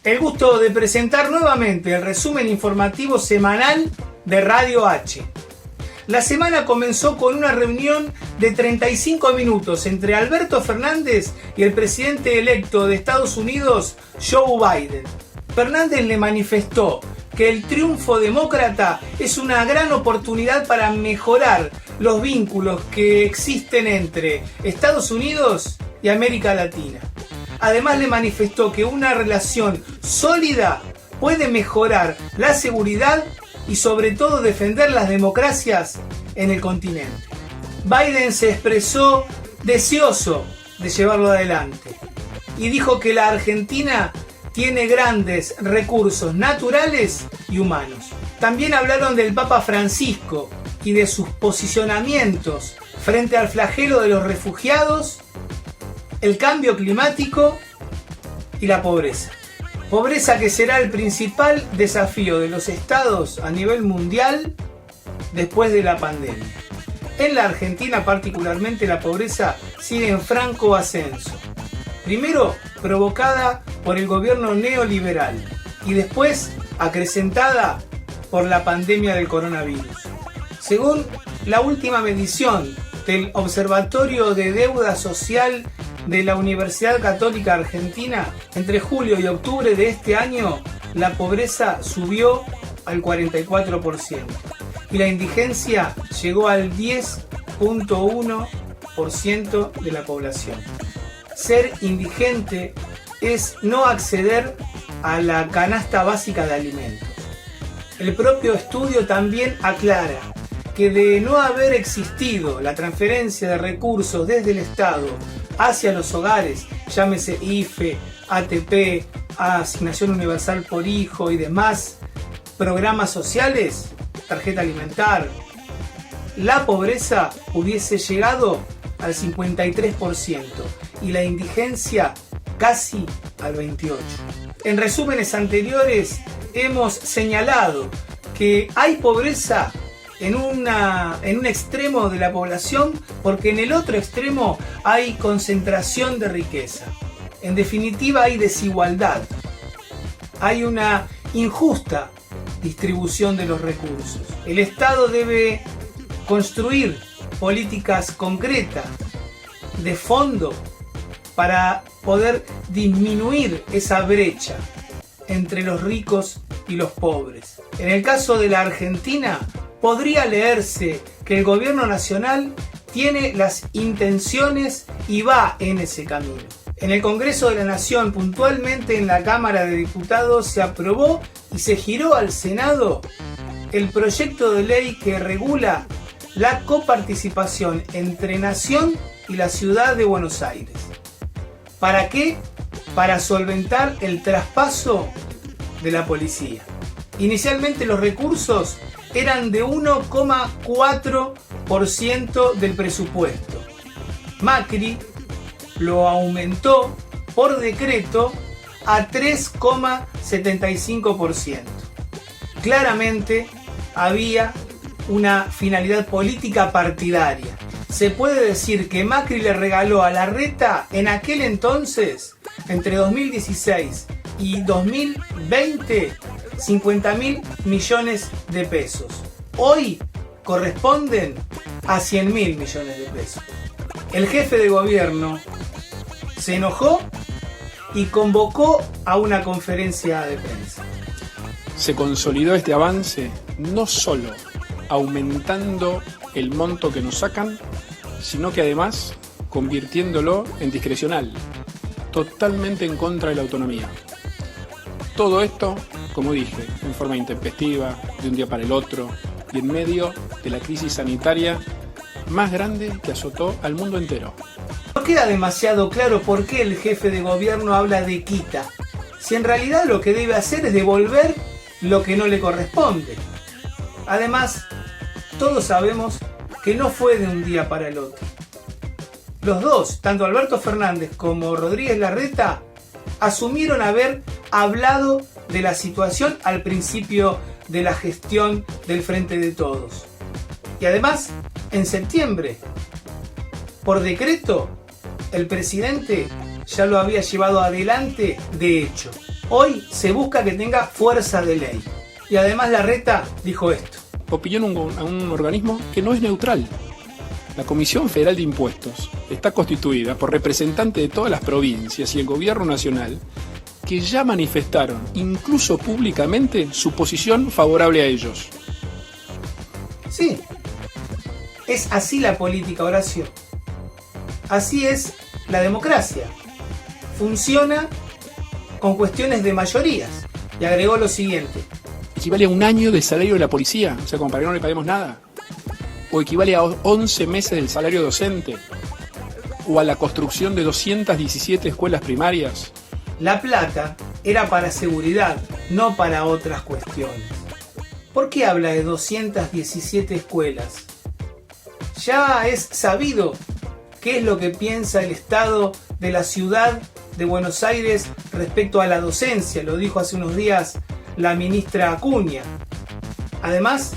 el gusto de presentar nuevamente el resumen informativo semanal de Radio H. La semana comenzó con una reunión de 35 minutos entre Alberto Fernández y el presidente electo de Estados Unidos, Joe Biden. Fernández le manifestó que el triunfo demócrata es una gran oportunidad para mejorar los vínculos que existen entre Estados Unidos y América Latina. Además le manifestó que una relación sólida puede mejorar la seguridad y sobre todo defender las democracias en el continente. Biden se expresó deseoso de llevarlo adelante y dijo que la Argentina tiene grandes recursos naturales y humanos. También hablaron del Papa Francisco y de sus posicionamientos frente al flagelo de los refugiados, el cambio climático y la pobreza. Pobreza que será el principal desafío de los estados a nivel mundial después de la pandemia. En la Argentina particularmente la pobreza sigue en franco ascenso. Primero provocada por el gobierno neoliberal y después acrecentada por la pandemia del coronavirus. Según la última medición del Observatorio de Deuda Social de la Universidad Católica Argentina, entre julio y octubre de este año, la pobreza subió al 44% y la indigencia llegó al 10.1% de la población. Ser indigente es no acceder a la canasta básica de alimentos. El propio estudio también aclara que de no haber existido la transferencia de recursos desde el Estado hacia los hogares, llámese IFE, ATP, Asignación Universal por Hijo y demás programas sociales, tarjeta alimentar, la pobreza hubiese llegado al 53% y la indigencia casi al 28%. En resúmenes anteriores hemos señalado que hay pobreza en un extremo de la población porque en el otro extremo hay concentración de riqueza. En definitiva hay desigualdad. Hay una injusta distribución de los recursos. El Estado debe construir políticas concretas de fondo para poder disminuir esa brecha entre los ricos y los pobres. En el caso de la Argentina, podría leerse que el gobierno nacional tiene las intenciones y va en ese camino. En el Congreso de la Nación, puntualmente en la Cámara de Diputados, se aprobó y se giró al Senado el proyecto de ley que regula la coparticipación entre Nación y la Ciudad de Buenos Aires. ¿Para qué? Para solventar el traspaso de la policía. Inicialmente los recursos eran de 1,4% del presupuesto. Macri lo aumentó por decreto a 3,75%. Claramente había una finalidad política partidaria. Se puede decir que Macri le regaló a Larreta en aquel entonces, entre 2016 y 2020, 50.000 millones de pesos. Hoy corresponden a 100.000 millones de pesos. El jefe de gobierno se enojó y convocó a una conferencia de prensa. Se consolidó este avance no solo aumentando el monto que nos sacan, sino que además convirtiéndolo en discrecional, totalmente en contra de la autonomía. Todo esto, como dije, en forma intempestiva, de un día para el otro, y en medio de la crisis sanitaria más grande que azotó al mundo entero. No queda demasiado claro por qué el jefe de gobierno habla de quita, si en realidad lo que debe hacer es devolver lo que no le corresponde. Además, todos sabemos que no fue de un día para el otro. Los dos, tanto Alberto Fernández como Rodríguez Larreta, asumieron haber hablado de la situación al principio de la gestión del Frente de Todos. Y además, en septiembre, por decreto, el presidente ya lo había llevado adelante de hecho. Hoy se busca que tenga fuerza de ley. Y además Larreta dijo esto. Opinión a un organismo que no es neutral. La Comisión Federal de Impuestos está constituida por representantes de todas las provincias y el Gobierno Nacional que ya manifestaron, incluso públicamente, su posición favorable a ellos. Sí, es así la política, Horacio. Así es la democracia. Funciona con cuestiones de mayorías. Y agregó lo siguiente. ¿Equivale a un año del salario de la policía? O sea, como para que no le paguemos nada. ¿O equivale a 11 meses del salario docente? ¿O a la construcción de 217 escuelas primarias? La plata era para seguridad, no para otras cuestiones. ¿Por qué habla de 217 escuelas? Ya es sabido qué es lo que piensa el Estado de la ciudad de Buenos Aires respecto a la docencia, lo dijo hace unos días la ministra Acuña. Además,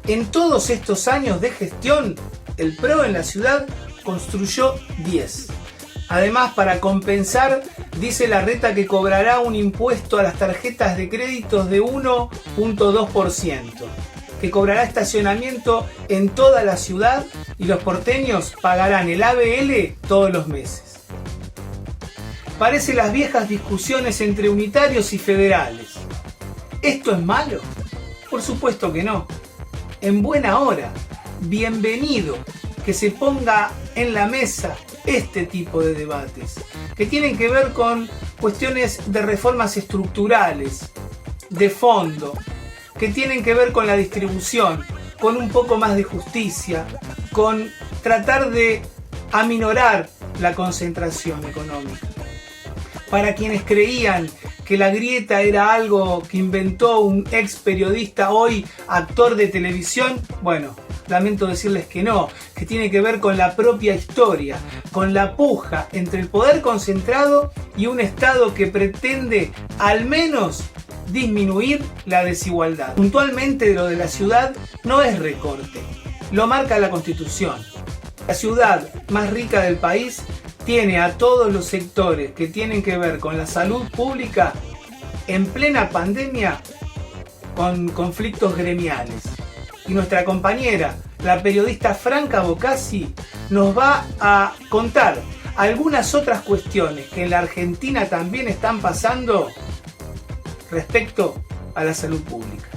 en todos estos años de gestión, el PRO en la ciudad construyó 10. Además, para compensar, dice Larreta que cobrará un impuesto a las tarjetas de créditos de 1.2%, que cobrará estacionamiento en toda la ciudad y los porteños pagarán el ABL todos los meses. Parecen las viejas discusiones entre unitarios y federales. ¿Esto es malo? Por supuesto que no. En buena hora, bienvenido que se ponga en la mesa este tipo de debates, que tienen que ver con cuestiones de reformas estructurales, de fondo, que tienen que ver con la distribución, con un poco más de justicia, con tratar de aminorar la concentración económica. Para quienes creían que la grieta era algo que inventó un ex periodista, hoy actor de televisión, bueno, lamento decirles que no, que tiene que ver con la propia historia, con la puja entre el poder concentrado y un Estado que pretende al menos disminuir la desigualdad. Puntualmente lo de la ciudad no es recorte, lo marca la Constitución. La ciudad más rica del país tiene a todos los sectores que tienen que ver con la salud pública en plena pandemia con conflictos gremiales. Y nuestra compañera, la periodista Franca Boccasi, nos va a contar algunas otras cuestiones que en la Argentina también están pasando respecto a la salud pública.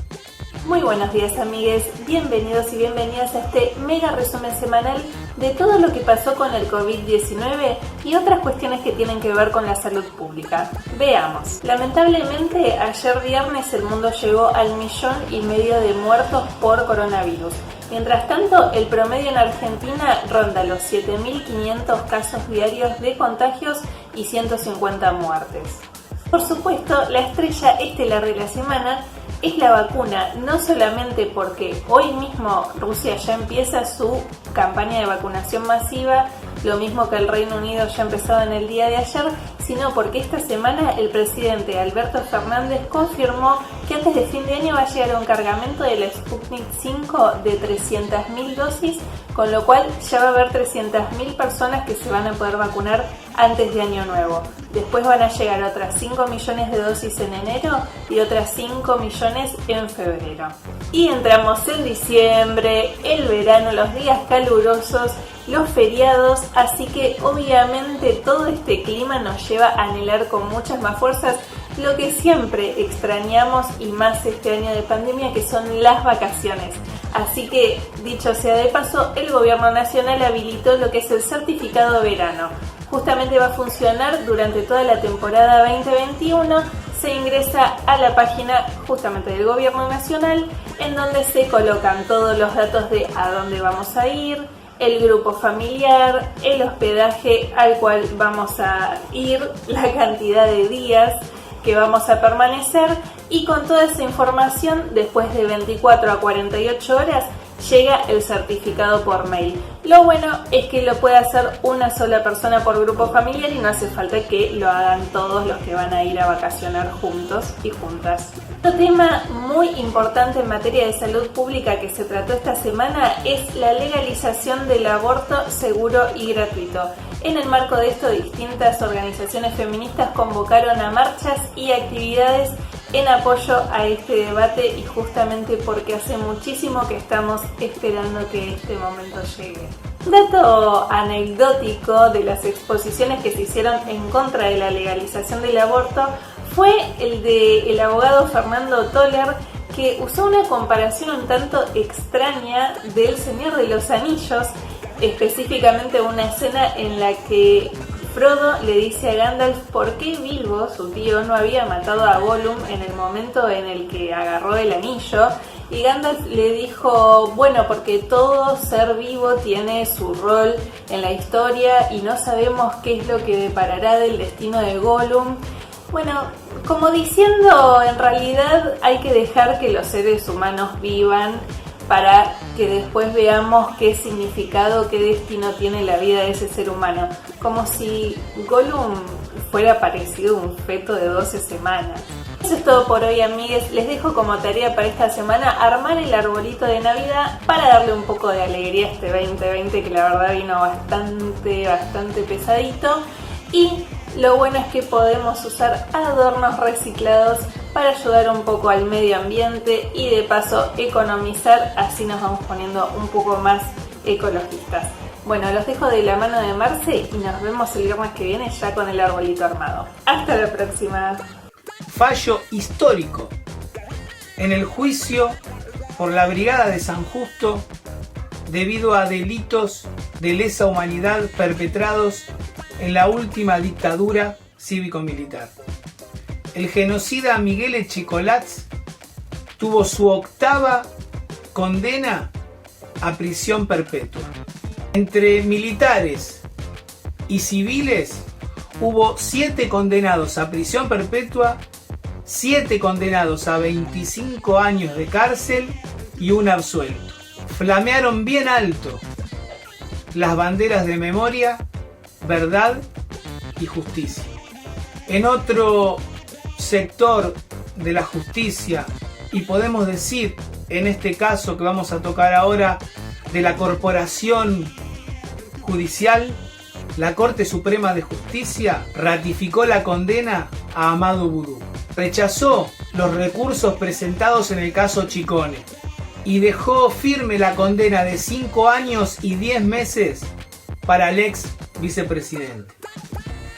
Muy buenos días, amigues, bienvenidos y bienvenidas a este mega resumen semanal de todo lo que pasó con el COVID-19 y otras cuestiones que tienen que ver con la salud pública. Veamos. Lamentablemente, ayer viernes el mundo llegó al 1,5 millones de muertos por coronavirus. Mientras tanto, el promedio en Argentina ronda los 7.500 casos diarios de contagios y 150 muertes. Por supuesto, la estrella estelar de la semana es la vacuna, no solamente porque hoy mismo Rusia ya empieza su campaña de vacunación masiva, lo mismo que el Reino Unido ya ha empezado en el día de ayer, sino porque esta semana el presidente Alberto Fernández confirmó que antes de fin de año va a llegar un cargamento de la Sputnik 5 de 300.000 dosis, con lo cual ya va a haber 300.000 personas que se van a poder vacunar antes de Año Nuevo. Después van a llegar otras 5 millones de dosis en enero y otras 5 millones en febrero. Y entramos en diciembre, el verano, los días calurosos, los feriados, así que obviamente todo este clima nos lleva a anhelar con muchas más fuerzas lo que siempre extrañamos y más este año de pandemia, que son las vacaciones. Así que, dicho sea de paso, el gobierno nacional habilitó lo que es el certificado de verano. Justamente va a funcionar durante toda la temporada 2021. Se ingresa a la página justamente del gobierno nacional, en donde se colocan todos los datos de a dónde vamos a ir, el grupo familiar, el hospedaje al cual vamos a ir, la cantidad de días que vamos a permanecer, y con toda esa información, después de 24 a 48 horas, llega el certificado por mail. Lo bueno es que lo puede hacer una sola persona por grupo familiar y no hace falta que lo hagan todos los que van a ir a vacacionar juntos y juntas. Otro tema muy importante en materia de salud pública que se trató esta semana es la legalización del aborto seguro y gratuito. En el marco de esto, distintas organizaciones feministas convocaron a marchas y actividades en apoyo a este debate y justamente porque hace muchísimo que estamos esperando que este momento llegue. Dato anecdótico de las exposiciones que se hicieron en contra de la legalización del aborto fue el del abogado Fernando Toller, que usó una comparación un tanto extraña del Señor de los Anillos, específicamente una escena en la que Frodo le dice a Gandalf por qué Bilbo, su tío, no había matado a Gollum en el momento en el que agarró el anillo, y Gandalf le dijo, bueno, porque todo ser vivo tiene su rol en la historia y no sabemos qué es lo que deparará del destino de Gollum. Bueno, como diciendo, en realidad hay que dejar que los seres humanos vivan para que después veamos qué significado, qué destino tiene la vida de ese ser humano. Como si Gollum fuera parecido a un feto de 12 semanas. Eso es todo por hoy, amigues. Les dejo como tarea para esta semana armar el arbolito de Navidad para darle un poco de alegría a este 2020 que la verdad vino bastante pesadito. Y lo bueno es que podemos usar adornos reciclados para ayudar un poco al medio ambiente y de paso economizar, así nos vamos poniendo un poco más ecologistas. Bueno, los dejo de la mano de Marce y nos vemos el viernes que viene ya con el arbolito armado. Hasta la próxima. Fallo histórico. En el juicio por la Brigada de San Justo, debido a delitos de lesa humanidad perpetrados en la última dictadura cívico-militar. El genocida Miguel Echecolatz tuvo su 8ª condena a prisión perpetua. Entre militares y civiles hubo 7 condenados a prisión perpetua, 7 condenados a 25 años de cárcel y un absuelto. Flamearon bien alto las banderas de memoria, verdad y justicia. En otro sector de la justicia, y podemos decir en este caso que vamos a tocar ahora de la corporación judicial, la Corte Suprema de Justicia ratificó la condena a Amadou Boudou. Rechazó los recursos presentados en el caso Chicone y dejó firme la condena de 5 años y 10 meses para el ex vicepresidente.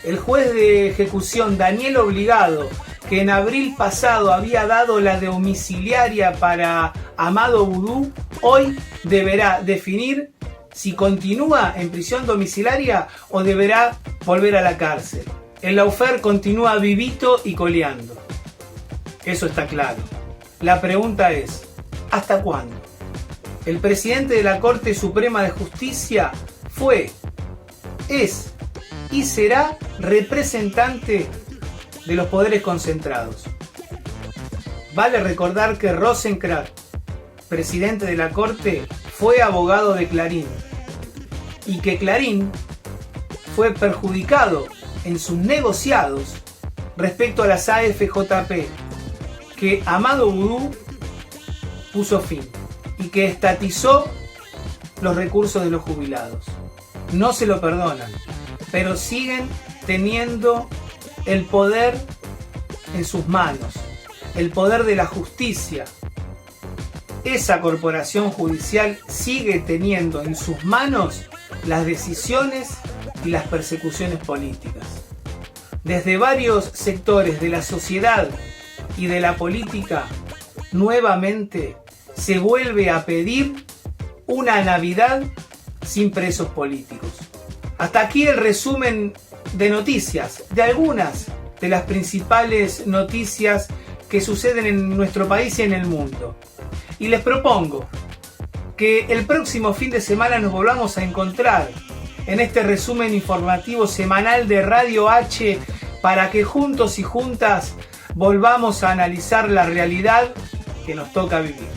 El juez de ejecución Daniel Obligado, que en abril pasado había dado la domiciliaria para Amadou Boudou, hoy deberá definir si continúa en prisión domiciliaria o deberá volver a la cárcel. El lawfare continúa vivito y coleando. Eso está claro. La pregunta es, ¿hasta cuándo? El presidente de la Corte Suprema de Justicia fue, es y será representante de los poderes concentrados. Vale recordar que Rosenkrantz, presidente de la Corte, fue abogado de Clarín y que Clarín fue perjudicado en sus negociados respecto a las AFJP que Amadou Boudou puso fin y que estatizó los recursos de los jubilados. No se lo perdonan, pero siguen teniendo el poder en sus manos, el poder de la justicia. Esa corporación judicial sigue teniendo en sus manos las decisiones y las persecuciones políticas. Desde varios sectores de la sociedad y de la política, nuevamente se vuelve a pedir una Navidad sin presos políticos. Hasta aquí el resumen de noticias, de algunas de las principales noticias que suceden en nuestro país y en el mundo. Y les propongo que el próximo fin de semana nos volvamos a encontrar en este resumen informativo semanal de Radio H para que juntos y juntas volvamos a analizar la realidad que nos toca vivir.